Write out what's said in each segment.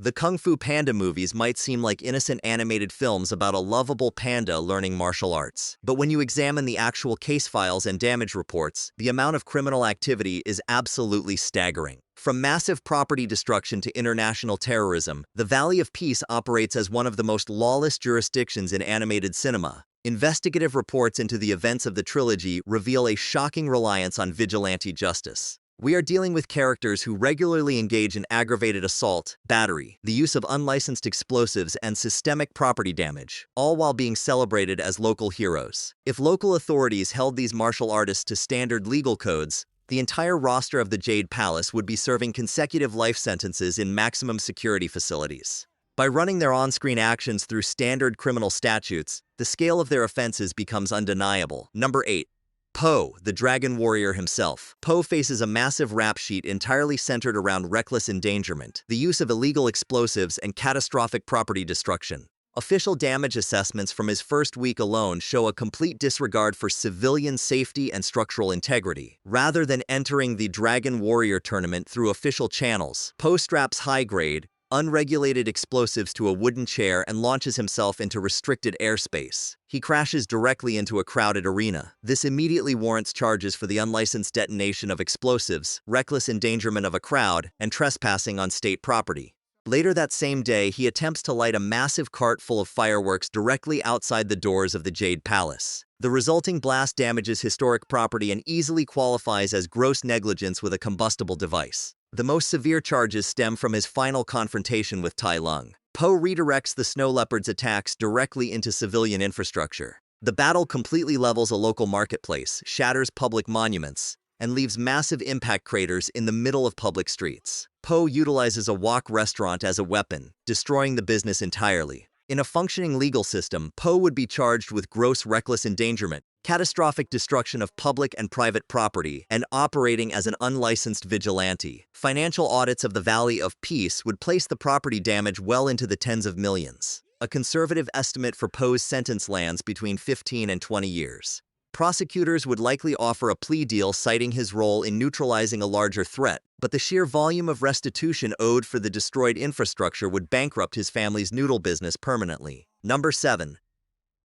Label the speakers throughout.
Speaker 1: The Kung Fu Panda movies might seem like innocent animated films about a lovable panda learning martial arts. But when you examine the actual case files and damage reports, the amount of criminal activity is absolutely staggering. From massive property destruction to international terrorism, the Valley of Peace operates as one of the most lawless jurisdictions in animated cinema. Investigative reports into the events of the trilogy reveal a shocking reliance on vigilante justice. We are dealing with characters who regularly engage in aggravated assault, battery, the use of unlicensed explosives, and systemic property damage, all while being celebrated as local heroes. If local authorities held these martial artists to standard legal codes, the entire roster of the Jade Palace would be serving consecutive life sentences in maximum security facilities. By running their on-screen actions through standard criminal statutes, the scale of their offenses becomes undeniable. Number 8. Po, the Dragon Warrior himself. Po faces a massive rap sheet entirely centered around reckless endangerment, the use of illegal explosives, and catastrophic property destruction. Official damage assessments from his first week alone show a complete disregard for civilian safety and structural integrity. Rather than entering the Dragon Warrior tournament through official channels, Po straps high-grade, unregulated explosives to a wooden chair and launches himself into restricted airspace. He crashes directly into a crowded arena. This immediately warrants charges for the unlicensed detonation of explosives, reckless endangerment of a crowd, and trespassing on state property. Later that same day, he attempts to light a massive cart full of fireworks directly outside the doors of the Jade Palace. The resulting blast damages historic property and easily qualifies as gross negligence with a combustible device. The most severe charges stem from his final confrontation with Tai Lung. Po redirects the Snow Leopard's attacks directly into civilian infrastructure. The battle completely levels a local marketplace, shatters public monuments, and leaves massive impact craters in the middle of public streets. Po utilizes a wok restaurant as a weapon, destroying the business entirely. In a functioning legal system, Po would be charged with gross reckless endangerment, catastrophic destruction of public and private property, and operating as an unlicensed vigilante. Financial audits of the Valley of Peace would place the property damage well into the tens of millions. A conservative estimate for Po's sentence lands between 15 and 20 years. Prosecutors would likely offer a plea deal citing his role in neutralizing a larger threat, but the sheer volume of restitution owed for the destroyed infrastructure would bankrupt his family's noodle business permanently. Number 7.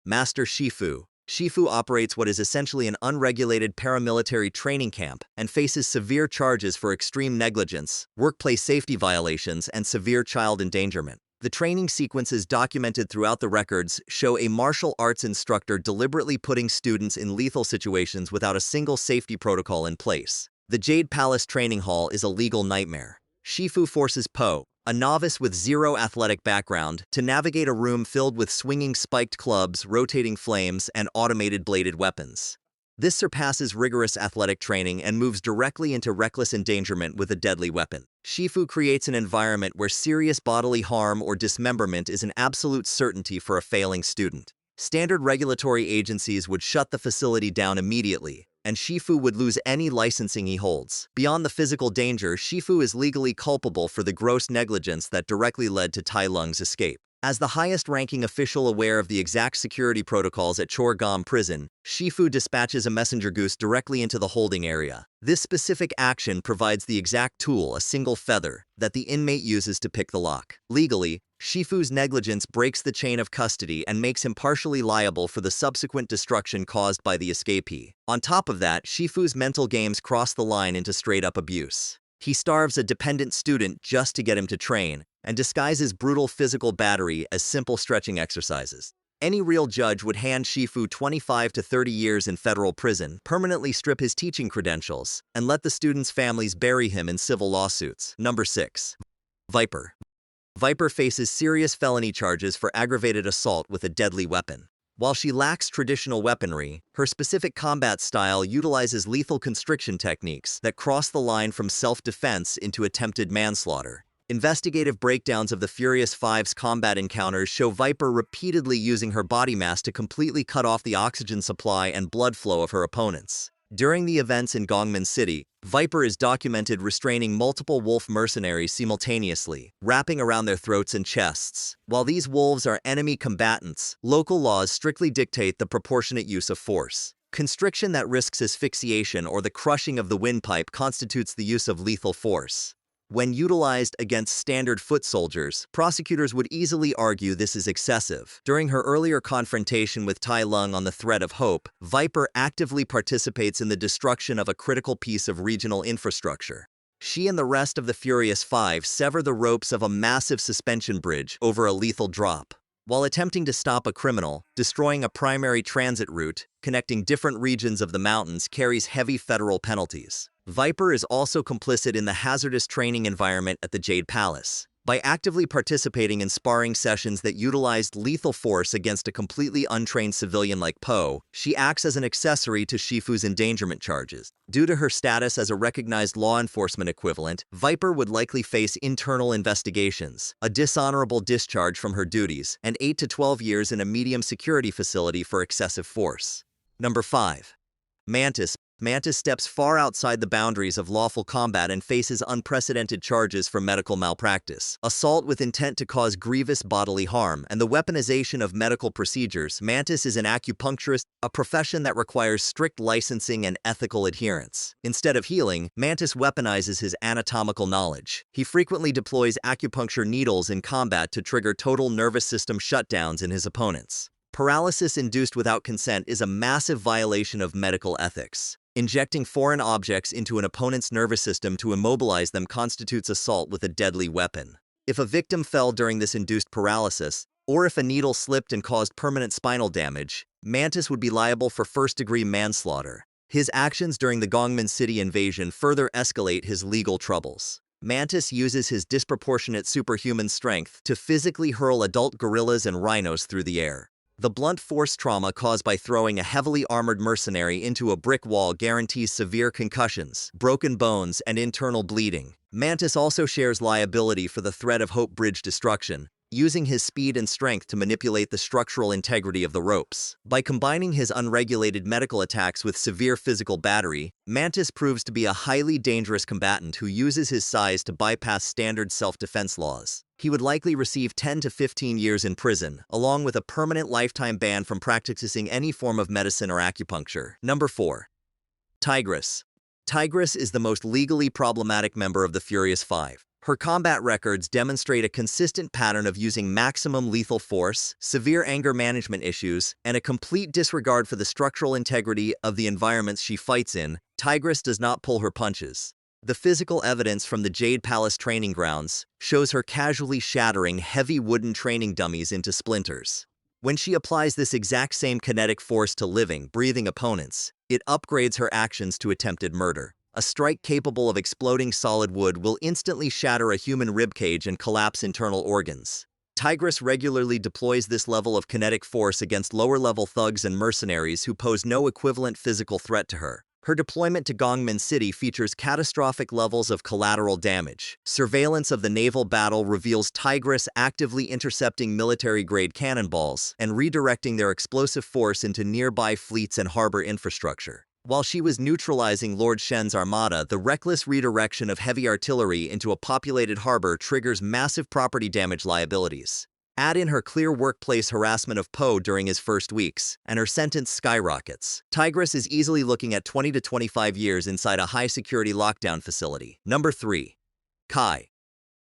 Speaker 1: Master Shifu. Shifu operates what is essentially an unregulated paramilitary training camp and faces severe charges for extreme negligence, workplace safety violations, and severe child endangerment. The training sequences documented throughout the records show a martial arts instructor deliberately putting students in lethal situations without a single safety protocol in place. The Jade Palace Training Hall is a legal nightmare. Shifu forces Po, a novice with zero athletic background, to navigate a room filled with swinging spiked clubs, rotating flames, and automated bladed weapons. This surpasses rigorous athletic training and moves directly into reckless endangerment with a deadly weapon. Shifu creates an environment where serious bodily harm or dismemberment is an absolute certainty for a failing student. Standard regulatory agencies would shut the facility down immediately, and Shifu would lose any licensing he holds. Beyond the physical danger, Shifu is legally culpable for the gross negligence that directly led to Tai Lung's escape. As the highest-ranking official aware of the exact security protocols at Chorgam Prison, Shifu dispatches a messenger goose directly into the holding area. This specific action provides the exact tool, a single feather, that the inmate uses to pick the lock. Legally, Shifu's negligence breaks the chain of custody and makes him partially liable for the subsequent destruction caused by the escapee. On top of that, Shifu's mental games cross the line into straight-up abuse. He starves a dependent student just to get him to train, and disguises brutal physical battery as simple stretching exercises. Any real judge would hand Shifu 25 to 30 years in federal prison, permanently strip his teaching credentials, and let the students' families bury him in civil lawsuits. Number 6. Viper. Viper faces serious felony charges for aggravated assault with a deadly weapon. While she lacks traditional weaponry, her specific combat style utilizes lethal constriction techniques that cross the line from self-defense into attempted manslaughter. Investigative breakdowns of the Furious Five's combat encounters show Viper repeatedly using her body mass to completely cut off the oxygen supply and blood flow of her opponents. During the events in Gongmin City, Viper is documented restraining multiple wolf mercenaries simultaneously, wrapping around their throats and chests. While these wolves are enemy combatants, local laws strictly dictate the proportionate use of force. Constriction that risks asphyxiation or the crushing of the windpipe constitutes the use of lethal force. When utilized against standard foot soldiers, prosecutors would easily argue this is excessive. During her earlier confrontation with Tai Lung on the thread of hope, Viper actively participates in the destruction of a critical piece of regional infrastructure. She and the rest of the Furious Five sever the ropes of a massive suspension bridge over a lethal drop. While attempting to stop a criminal, destroying a primary transit route connecting different regions of the mountains carries heavy federal penalties. Viper is also complicit in the hazardous training environment at the Jade Palace. By actively participating in sparring sessions that utilized lethal force against a completely untrained civilian like Poe, she acts as an accessory to Shifu's endangerment charges. Due to her status as a recognized law enforcement equivalent, Viper would likely face internal investigations, a dishonorable discharge from her duties, and 8 to 12 years in a medium security facility for excessive force. Number 5. Mantis. Mantis steps far outside the boundaries of lawful combat and faces unprecedented charges for medical malpractice, assault with intent to cause grievous bodily harm, and the weaponization of medical procedures. Mantis is an acupuncturist, a profession that requires strict licensing and ethical adherence. Instead of healing, Mantis weaponizes his anatomical knowledge. He frequently deploys acupuncture needles in combat to trigger total nervous system shutdowns in his opponents. Paralysis induced without consent is a massive violation of medical ethics. Injecting foreign objects into an opponent's nervous system to immobilize them constitutes assault with a deadly weapon. If a victim fell during this induced paralysis, or if a needle slipped and caused permanent spinal damage, Mantis would be liable for first-degree manslaughter. His actions during the Gongmin City invasion further escalate his legal troubles. Mantis uses his disproportionate superhuman strength to physically hurl adult gorillas and rhinos through the air. The blunt force trauma caused by throwing a heavily armored mercenary into a brick wall guarantees severe concussions, broken bones, and internal bleeding. Mantis also shares liability for the threat of Hope Bridge destruction, using his speed and strength to manipulate the structural integrity of the ropes. By combining his unregulated medical attacks with severe physical battery, Mantis proves to be a highly dangerous combatant who uses his size to bypass standard self-defense laws. He would likely receive 10 to 15 years in prison, along with a permanent lifetime ban from practicing any form of medicine or acupuncture. Number 4. Tigress. Tigress is the most legally problematic member of the Furious Five. Her combat records demonstrate a consistent pattern of using maximum lethal force, severe anger management issues, and a complete disregard for the structural integrity of the environments she fights in. Tigress does not pull her punches. The physical evidence from the Jade Palace training grounds shows her casually shattering heavy wooden training dummies into splinters. When she applies this exact same kinetic force to living, breathing opponents, it upgrades her actions to attempted murder. A strike capable of exploding solid wood will instantly shatter a human ribcage and collapse internal organs. Tigress regularly deploys this level of kinetic force against lower-level thugs and mercenaries who pose no equivalent physical threat to her. Her deployment to Gongmin City features catastrophic levels of collateral damage. Surveillance of the naval battle reveals Tigress actively intercepting military-grade cannonballs and redirecting their explosive force into nearby fleets and harbor infrastructure. While she was neutralizing Lord Shen's armada, the reckless redirection of heavy artillery into a populated harbor triggers massive property damage liabilities. Add in her clear workplace harassment of Poe during his first weeks, and her sentence skyrockets. Tigress is easily looking at 20 to 25 years inside a high-security lockdown facility. Number 3. Kai.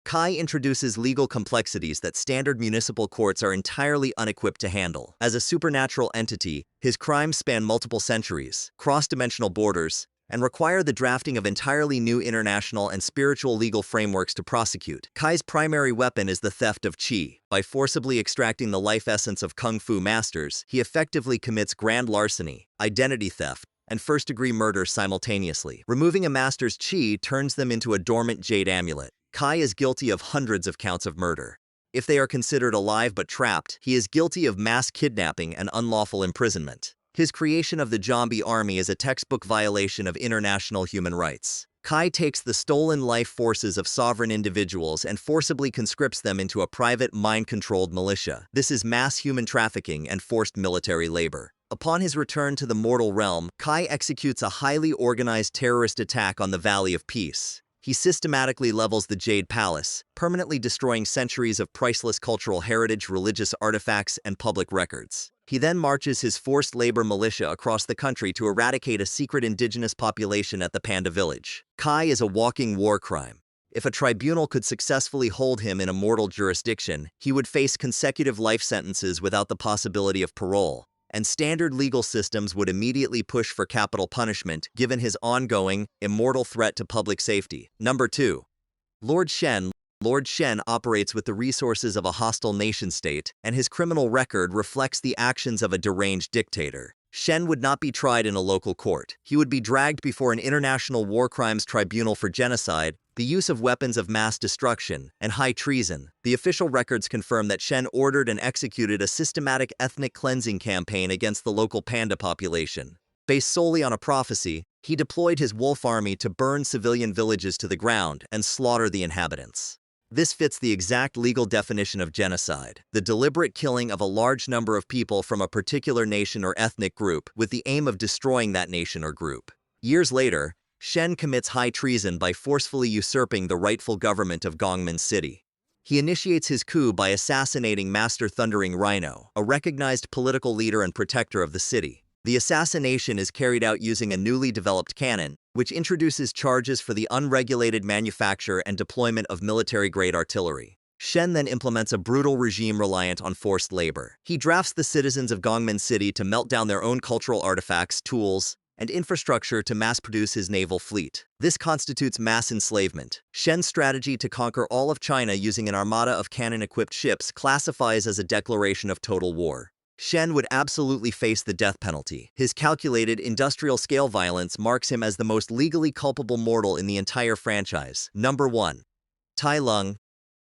Speaker 1: Kai introduces legal complexities that standard municipal courts are entirely unequipped to handle. As a supernatural entity, his crimes span multiple centuries, cross-dimensional borders, and require the drafting of entirely new international and spiritual legal frameworks to prosecute. Kai's primary weapon is the theft of qi. By forcibly extracting the life essence of Kung Fu masters, he effectively commits grand larceny, identity theft, and first-degree murder simultaneously. Removing a master's qi turns them into a dormant jade amulet. Kai is guilty of hundreds of counts of murder. If they are considered alive but trapped, he is guilty of mass kidnapping and unlawful imprisonment. His creation of the zombie army is a textbook violation of international human rights. Kai takes the stolen life forces of sovereign individuals and forcibly conscripts them into a private, mind-controlled militia. This is mass human trafficking and forced military labor. Upon his return to the mortal realm, Kai executes a highly organized terrorist attack on the Valley of Peace. He systematically levels the Jade Palace, permanently destroying centuries of priceless cultural heritage, religious artifacts, and public records. He then marches his forced labor militia across the country to eradicate a secret indigenous population at the Panda village. Kai is a walking war crime. If a tribunal could successfully hold him in a mortal jurisdiction, he would face consecutive life sentences without the possibility of parole, and standard legal systems would immediately push for capital punishment given his ongoing, immortal threat to public safety. Number 2. Lord Shen. Lord Shen operates with the resources of a hostile nation-state, and his criminal record reflects the actions of a deranged dictator. Shen would not be tried in a local court. He would be dragged before an international war crimes tribunal for genocide, the use of weapons of mass destruction, and high treason. The official records confirm that Shen ordered and executed a systematic ethnic cleansing campaign against the local panda population. Based solely on a prophecy, he deployed his wolf army to burn civilian villages to the ground and slaughter the inhabitants. This fits the exact legal definition of genocide, the deliberate killing of a large number of people from a particular nation or ethnic group with the aim of destroying that nation or group. Years later, Shen commits high treason by forcefully usurping the rightful government of Gongmin City. He initiates his coup by assassinating Master Thundering Rhino, a recognized political leader and protector of the city. The assassination is carried out using a newly developed cannon, which introduces charges for the unregulated manufacture and deployment of military-grade artillery. Shen then implements a brutal regime reliant on forced labor. He drafts the citizens of Gongmin City to melt down their own cultural artifacts, tools, and infrastructure to mass-produce his naval fleet. This constitutes mass enslavement. Shen's strategy to conquer all of China using an armada of cannon-equipped ships classifies as a declaration of total war. Shen would absolutely face the death penalty. His calculated, industrial-scale violence marks him as the most legally culpable mortal in the entire franchise. Number 1. Tai Lung.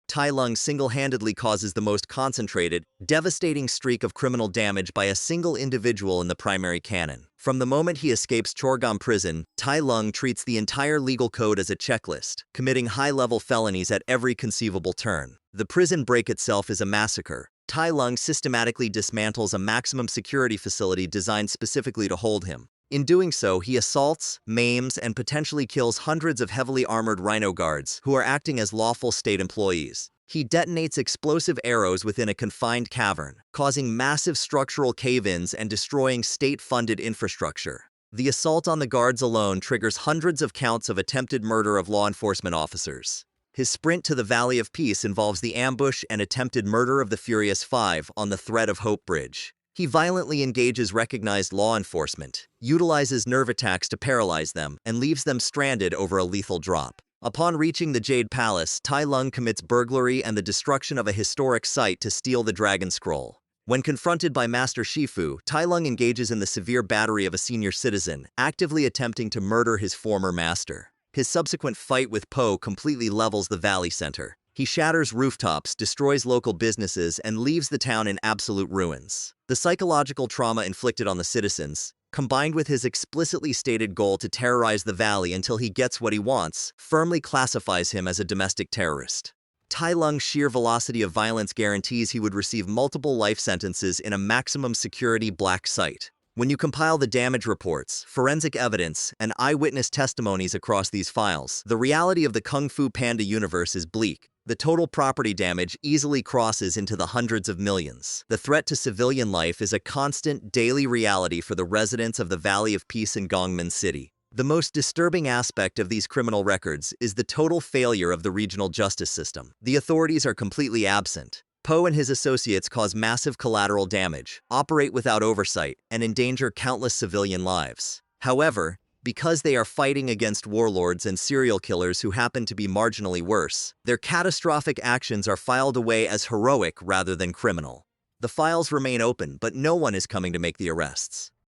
Speaker 1: Tai Lung single-handedly causes the most concentrated, devastating streak of criminal damage by a single individual in the primary canon. From the moment he escapes Chorgam prison, Tai Lung treats the entire legal code as a checklist, committing high-level felonies at every conceivable turn. The prison break itself is a massacre. Tai Lung systematically dismantles a maximum security facility designed specifically to hold him. In doing so, he assaults, maims, and potentially kills hundreds of heavily armored rhino guards who are acting as lawful state employees. He detonates explosive arrows within a confined cavern, causing massive structural cave-ins and destroying state-funded infrastructure. The assault on the guards alone triggers hundreds of counts of attempted murder of law enforcement officers. His sprint to the Valley of Peace involves the ambush and attempted murder of the Furious Five on the Thread of Hope Bridge. He violently engages recognized law enforcement, utilizes nerve attacks to paralyze them, and leaves them stranded over a lethal drop. Upon reaching the Jade Palace, Tai Lung commits burglary and the destruction of a historic site to steal the Dragon Scroll. When confronted by Master Shifu, Tai Lung engages in the severe battery of a senior citizen, actively attempting to murder his former master. His subsequent fight with Po completely levels the valley center. He shatters rooftops, destroys local businesses, and leaves the town in absolute ruins. The psychological trauma inflicted on the citizens, combined with his explicitly stated goal to terrorize the valley until he gets what he wants, firmly classifies him as a domestic terrorist. Tai Lung's sheer velocity of violence guarantees he would receive multiple life sentences in a maximum security black site. When you compile the damage reports, forensic evidence, and eyewitness testimonies across these files, the reality of the Kung Fu Panda universe is bleak. The total property damage easily crosses into the hundreds of millions. The threat to civilian life is a constant, daily reality for the residents of the Valley of Peace in Gongmin City. The most disturbing aspect of these criminal records is the total failure of the regional justice system. The authorities are completely absent. Po and his associates cause massive collateral damage, operate without oversight, and endanger countless civilian lives. However, because they are fighting against warlords and serial killers who happen to be marginally worse, their catastrophic actions are filed away as heroic rather than criminal. The files remain open, but no one is coming to make the arrests.